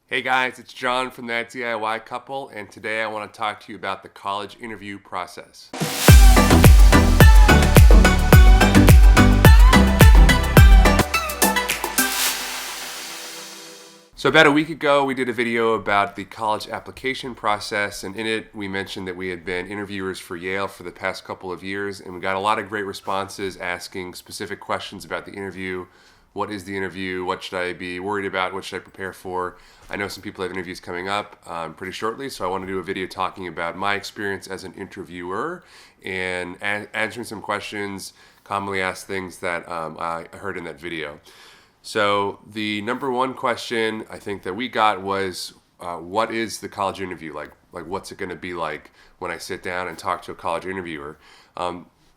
Hey guys, it's John from That DIY Couple, and today I want to talk to you about the college interview process. So about a week ago, we did a video about the college application process, and in it, we mentioned that we had been interviewers for Yale for the past couple of years, and we got a lot of great responses asking specific questions about the interview. What is the interview? What should I be worried about? What should I prepare for? I know some people have interviews coming up pretty shortly, so I want to do a video talking about my experience as an interviewer and answering some questions, commonly asked things that I heard in that video. So the number one question I think that we got was, what is the college interview like? Like, what's it going to be like when I sit down and talk to a college interviewer?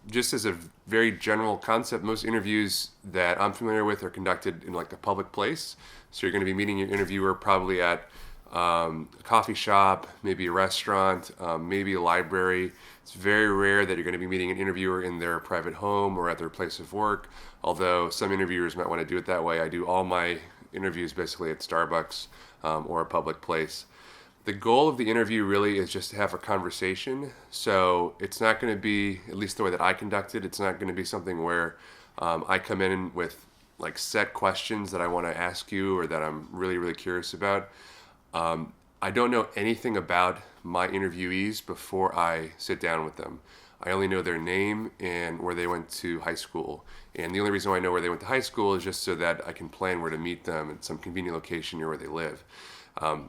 Just as a very general concept, most interviews that I'm familiar with are conducted in like a public place. So you're going to be meeting your interviewer probably at a coffee shop, maybe a restaurant, maybe a library. It's very rare that you're going to be meeting an interviewer in their private home or at their place of work, although some interviewers might want to do it that way. I do all my interviews basically at Starbucks or a public place. The goal of the interview really is just to have a conversation. So it's not going to be, at least the way that I conduct it, it's not going to be something where I come in with like set questions that I want to ask you or that I'm really, really curious about. I don't know anything about my interviewees before I sit down with them. I only know their name and where they went to high school. And the only reason why I know where they went to high school is just so that I can plan where to meet them at some convenient location near where they live.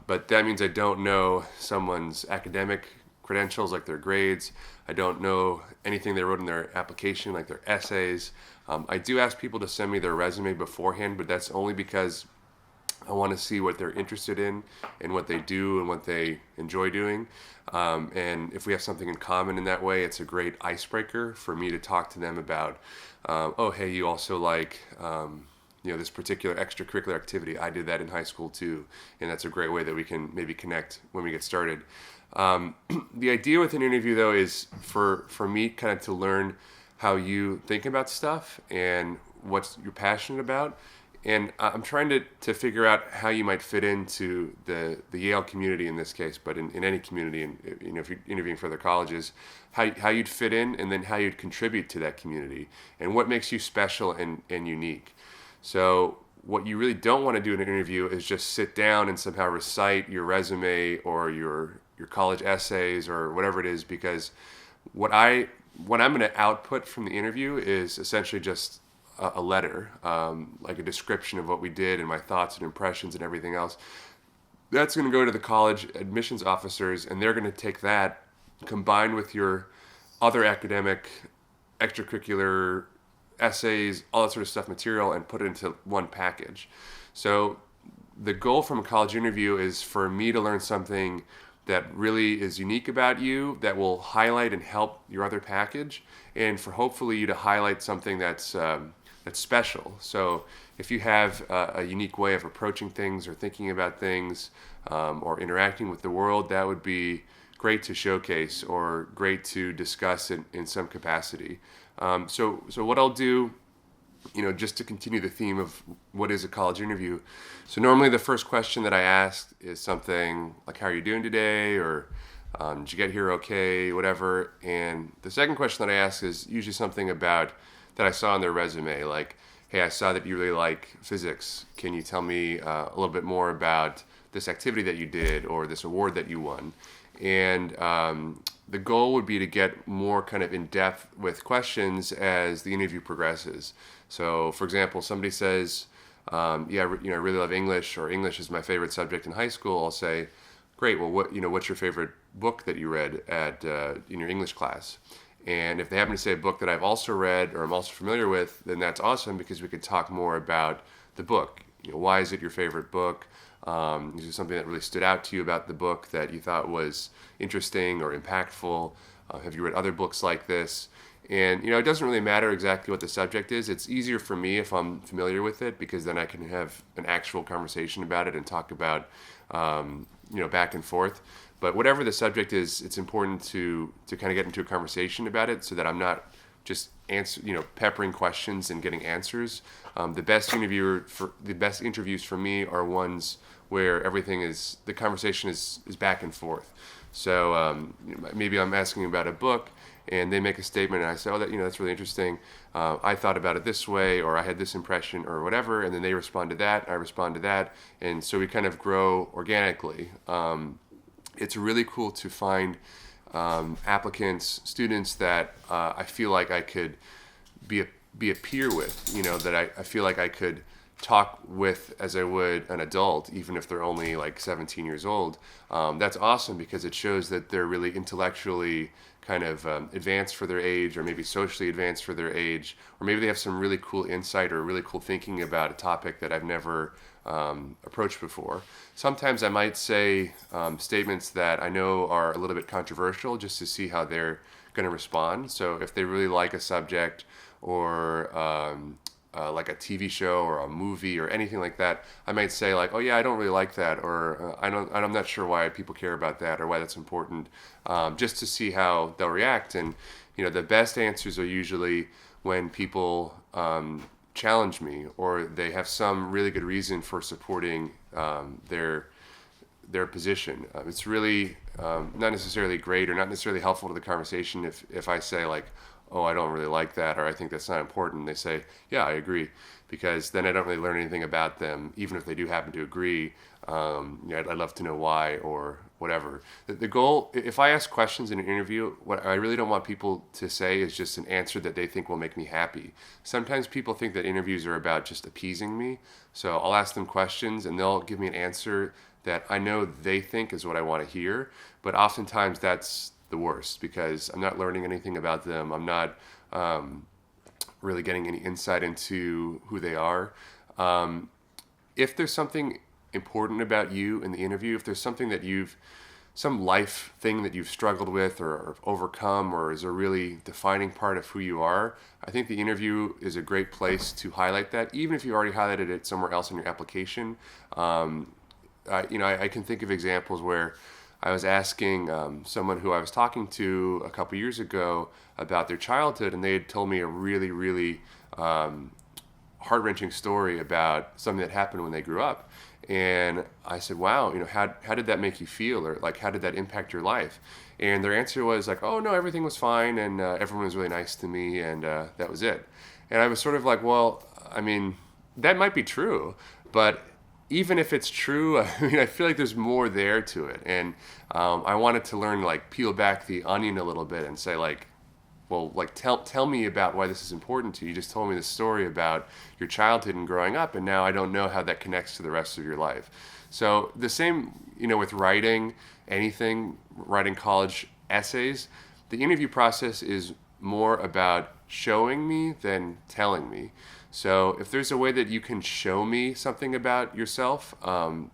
But that means I don't know someone's academic credentials, like their grades. I don't know anything they wrote in their application, like their essays. I do ask people to send me their resume beforehand, but that's only because I want to see what they're interested in and what they do and what they enjoy doing. And if we have something in common in that way, it's a great icebreaker for me to talk to them about, oh, hey, you also like, this particular extracurricular activity. I did that in high school too. And that's a great way that we can maybe connect when we get started. The idea with an interview, though, is for me kind of to learn how you think about stuff and what you're passionate about. And I'm trying to figure out how you might fit into the Yale community in this case, but in any community, and if you're interviewing for other colleges, how you'd fit in, and then how you'd contribute to that community, and what makes you special and unique. So what you really don't want to do in an interview is just sit down and somehow recite your resume or your college essays or whatever it is, because what I'm going to output from the interview is essentially just a letter, like a description of what we did and my thoughts and impressions and everything else. That's going to go to the college admissions officers, and they're going to take that combined with your other academic, extracurricular essays, all that sort of stuff, material, and put it into one package. So the goal from a college interview is for me to learn something that really is unique about you, that will highlight and help your other package, and for hopefully you to highlight something that's special. So if you have a unique way of approaching things or thinking about things or interacting with the world, that would be great to showcase or great to discuss in some capacity. So what I'll do, just to continue the theme of what is a college interview. So normally the first question that I ask is something like, how are you doing today? Or did you get here okay? Whatever. And the second question that I ask is usually something about that I saw on their resume, like, hey, I saw that you really like physics. Can you tell me a little bit more about this activity that you did or this award that you won? And the goal would be to get more kind of in depth with questions as the interview progresses. So, for example, somebody says, I really love English, or English is my favorite subject in high school. I'll say, great. Well, what's your favorite book that you read at in your English class? And if they happen to say a book that I've also read or I'm also familiar with, then that's awesome, because we could talk more about the book. Why is it your favorite book? Is there something that really stood out to you about the book that you thought was interesting or impactful? Have you read other books like this? And, it doesn't really matter exactly what the subject is. It's easier for me if I'm familiar with it, because then I can have an actual conversation about it and talk about, back and forth. But whatever the subject is, it's important to kind of get into a conversation about it, so that I'm not just peppering questions and getting answers. The best interviews for me are ones where the conversation is back and forth. So maybe I'm asking about a book, and they make a statement, and I say, oh, that's really interesting. I thought about it this way, or I had this impression, or whatever, and then they respond to that, I respond to that, and so we kind of grow organically. It's really cool to find applicants, students that I feel like I could be a peer with, that I feel like I could talk with as I would an adult, even if they're only like 17 years old. That's awesome because it shows that they're really intellectually kind of advanced for their age, or maybe socially advanced for their age, or maybe they have some really cool insight or really cool thinking about a topic that I've never approached before. Sometimes I might say statements that I know are a little bit controversial just to see how they're going to respond. So if they really like a subject, or like a TV show or a movie or anything like that, I might say like, oh yeah, I don't really like that, or I'm not sure why people care about that or why that's important, just to see how they'll react. And the best answers are usually when people challenge me, or they have some really good reason for supporting their position. It's really not necessarily great or not necessarily helpful to the conversation if I say like, oh, I don't really like that, or I think that's not important. They say, yeah, I agree, because then I don't really learn anything about them, even if they do happen to agree. I'd love to know why or whatever. The goal, if I ask questions in an interview, what I really don't want people to say is just an answer that they think will make me happy. Sometimes people think that interviews are about just appeasing me, so I'll ask them questions and they'll give me an answer that I know they think is what I want to hear, but oftentimes that's the worst, because I'm not learning anything about them. I'm not really getting any insight into who they are. If there's something important about you in the interview, if there's something that some life thing that you've struggled with or overcome, or is a really defining part of who you are, I think the interview is a great place to highlight that, even if you already highlighted it somewhere else in your application. I can think of examples where I was asking someone who I was talking to a couple years ago about their childhood, and they had told me a really, really heart-wrenching story about something that happened when they grew up. And I said, wow, how did that make you feel? Or like, how did that impact your life? And their answer was like, oh no, everything was fine, and everyone was really nice to me, and that was it. And I was sort of like, well, I mean, that might be true, but even if it's true, I feel like there's more there to it. And I wanted to learn, like, peel back the onion a little bit and say, like, well, like, tell me about why this is important to you. You just told me this story about your childhood and growing up, and now I don't know how that connects to the rest of your life. So the same, with writing anything, writing college essays, the interview process is more about showing me than telling me. So if there's a way that you can show me something about yourself,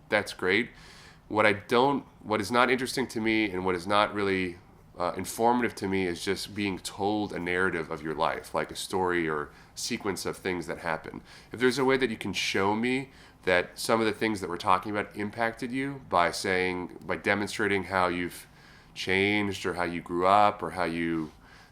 that's great. What is not interesting to me, and what is not really informative to me, is just being told a narrative of your life, like a story or sequence of things that happen. If there's a way that you can show me that some of the things that we're talking about impacted you by demonstrating how you've changed, or how you grew up, or how you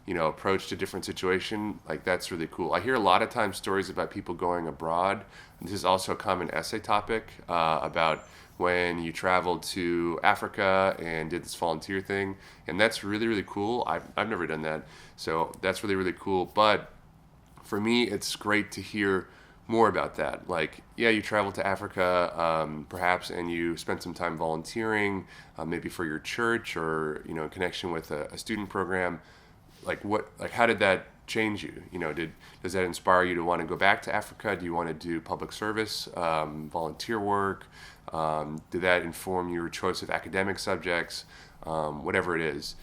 approached a different situation, like, that's really cool. I hear a lot of times stories about people going abroad. This is also a common essay topic about when you traveled to Africa and did this volunteer thing, and that's really, really cool. I've never done that, so that's really, really cool. But for me, it's great to hear more about that. Like, yeah, you traveled to Africa, perhaps, and you spent some time volunteering, maybe for your church, or in connection with a student program. How did that change you? Does that inspire you to want to go back to Africa? Do you want to do public service, volunteer work? Did that inform your choice of academic subjects? Whatever it is.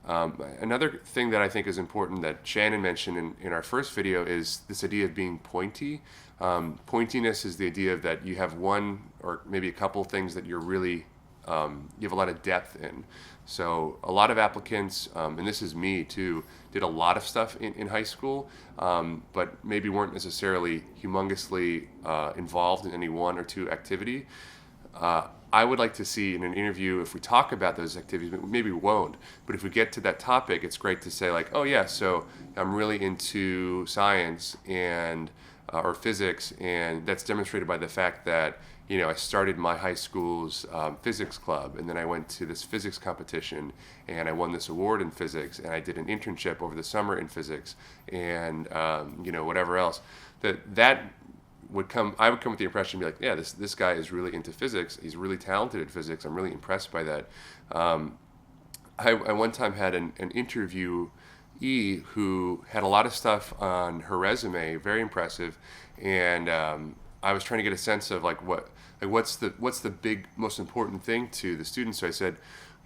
Another thing that I think is important that Shannon mentioned in our first video is this idea of being pointy. Pointiness is the idea that you have one or maybe a couple things that you're really, you have a lot of depth in. So a lot of applicants, and this is me too, did a lot of stuff in high school, but maybe weren't necessarily humongously involved in any one or two activity. I would like to see in an interview, if we talk about those activities, maybe we won't, but if we get to that topic, it's great to say like, oh yeah, so I'm really into science and or physics, and that's demonstrated by the fact that I started my high school's physics club, and then I went to this physics competition, and I won this award in physics, and I did an internship over the summer in physics, and whatever else. That would come. I would come with the impression, be like, yeah, this guy is really into physics. He's really talented at physics. I'm really impressed by that. I one time had an interviewee who had a lot of stuff on her resume, very impressive, and I was trying to get a sense of what's the big most important thing to the students. So I said,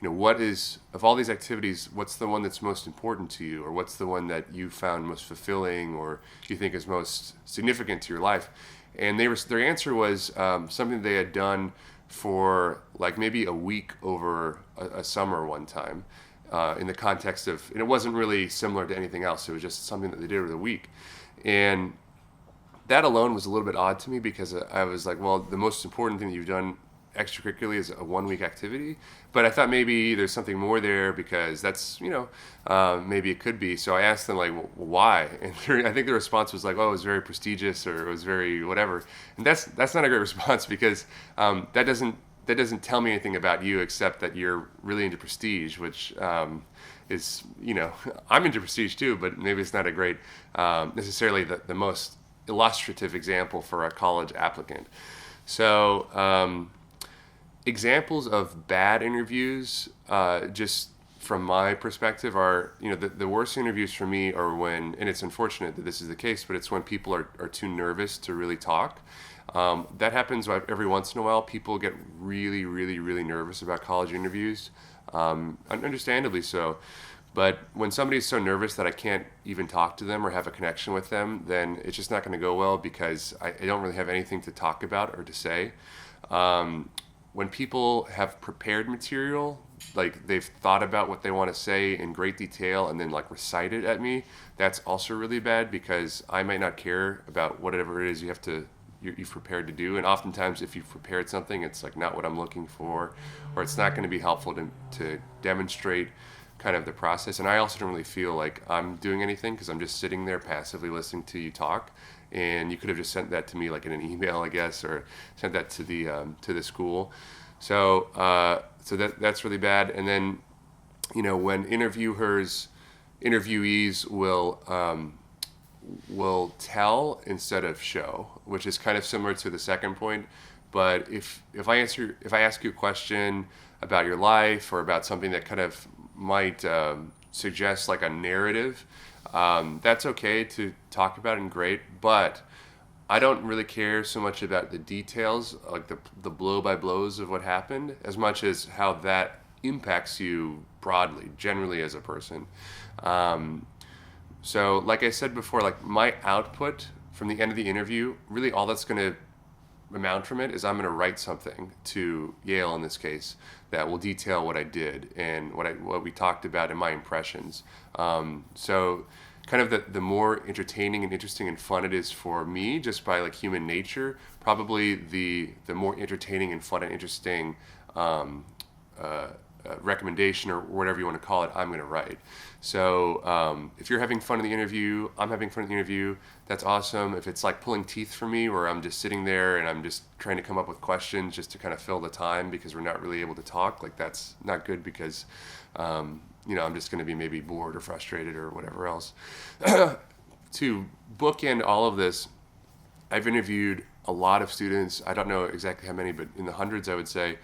what is, of all these activities, what's the one that's most important to you, or what's the one that you found most fulfilling, or you think is most significant to your life? And their answer was something they had done for maybe a week over a summer one time, in the context of, and it wasn't really similar to anything else. It was just something that they did over the week, and that alone was a little bit odd to me, because I was like, well, the most important thing that you've done extracurricularly is a 1 week activity. But I thought maybe there's something more there, because that's, maybe it could be. So I asked them, well, why? And I think the response was oh, it was very prestigious, or it was very whatever. And that's not a great response, because that doesn't tell me anything about you, except that you're really into prestige, which is, I'm into prestige too, but maybe it's not a great, necessarily the most illustrative example for a college applicant. So examples of bad interviews, just from my perspective, are, the worst interviews for me are when, and it's unfortunate that this is the case, but it's when people are too nervous to really talk. That happens every once in a while. People get really, really, really nervous about college interviews, understandably so. But when somebody's so nervous that I can't even talk to them or have a connection with them, then it's just not going to go well, because I don't really have anything to talk about or to say. When people have prepared material, they've thought about what they want to say in great detail and then recite it at me, that's also really bad, because I might not care about whatever it is you've prepared to do. And oftentimes, if you've prepared something, it's not what I'm looking for, or it's not going to be helpful to demonstrate kind of the process. And I also don't really feel like I'm doing anything, because I'm just sitting there passively listening to you talk. And you could have just sent that to me in an email, I guess, or sent that to the school. So that's really bad. And then, when interviewees will tell instead of show, which is kind of similar to the second point. But if I ask you a question about your life, or about something that kind of might suggest a narrative, that's okay to talk about and great, but I don't really care so much about the details, the blow by blows of what happened, as much as how that impacts you broadly, generally as a person. So like I said before, my output from the end of the interview, really all that's going to amount from it is I'm going to write something to Yale, in this case, that will detail what I did and what we talked about in my impressions. So kind of the more entertaining and interesting and fun it is for me, just by human nature, probably the more entertaining and fun and interesting recommendation, or whatever you want to call it, I'm going to write. So if you're having fun in the interview, I'm having fun in the interview, that's awesome. If it's pulling teeth for me, where I'm just sitting there and I'm just trying to come up with questions just to kind of fill the time, because we're not really able to talk, that's not good, because I'm just going to be maybe bored or frustrated or whatever else. To bookend all of this, I've interviewed a lot of students. I don't know exactly how many, but in the hundreds, I would say.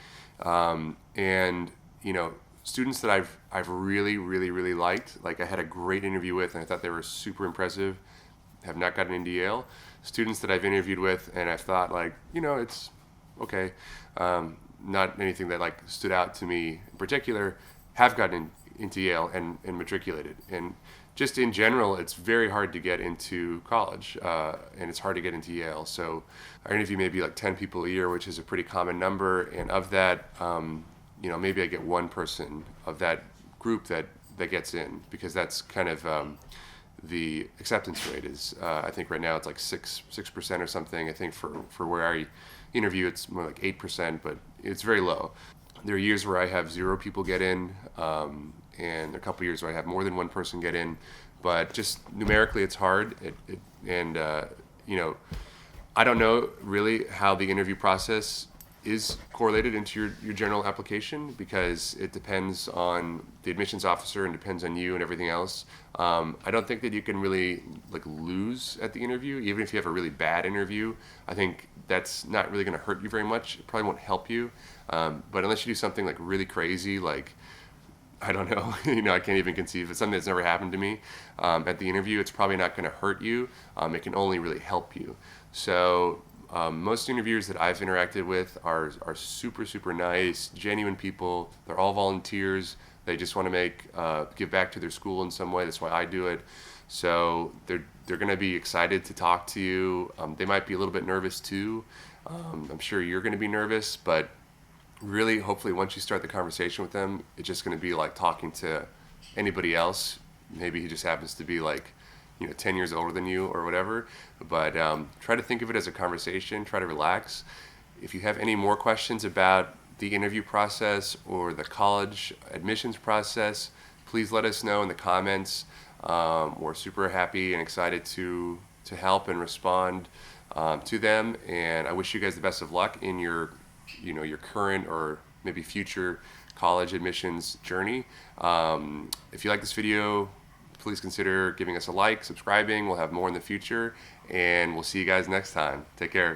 And students that I've really, really, really liked. I had a great interview with, and I thought they were super impressive. Have not gotten into Yale. Students that I've interviewed with, and I've thought it's okay. Not anything that stood out to me in particular, have gotten into Yale and matriculated. And just in general, it's very hard to get into college, and it's hard to get into Yale. So I interview maybe 10 people a year, which is a pretty common number. And of that, maybe I get one person of that group that gets in, because that's kind of the acceptance rate is. I think right now it's 6% or something. I think for where I interview, it's more 8%, but it's very low. There are years where I have 0 people get in, and a couple years where I have more than one person get in, but just numerically it's hard. I don't know really how the interview process is correlated into your general application because it depends on the admissions officer and depends on you and everything else. I don't think that you can really like lose at the interview, even if you have a really bad interview. I think that's not really going to hurt you very much. It probably won't help you. But unless you do something like really crazy, like I don't know, I can't even conceive. It's something that's never happened to me. At the interview, it's probably not going to hurt you. It can only really help you. So most interviewers that I've interacted with are super, super nice, genuine people. They're all volunteers. They just want to give back to their school in some way. That's why I do it. So they're going to be excited to talk to you. They might be a little bit nervous too. I'm sure you're going to be nervous, but really, hopefully, once you start the conversation with them, it's just going to be like talking to anybody else. Maybe he just happens to be like, 10 years older than you or whatever. But try to think of it as a conversation. Try to relax. If you have any more questions about the interview process or the college admissions process, please let us know in the comments. We're super happy and excited to help and respond to them. And I wish you guys the best of luck in your current or maybe future college admissions journey. If you like this video, please consider giving us a like, subscribing. We'll have more in the future, and we'll see you guys next time. Take care.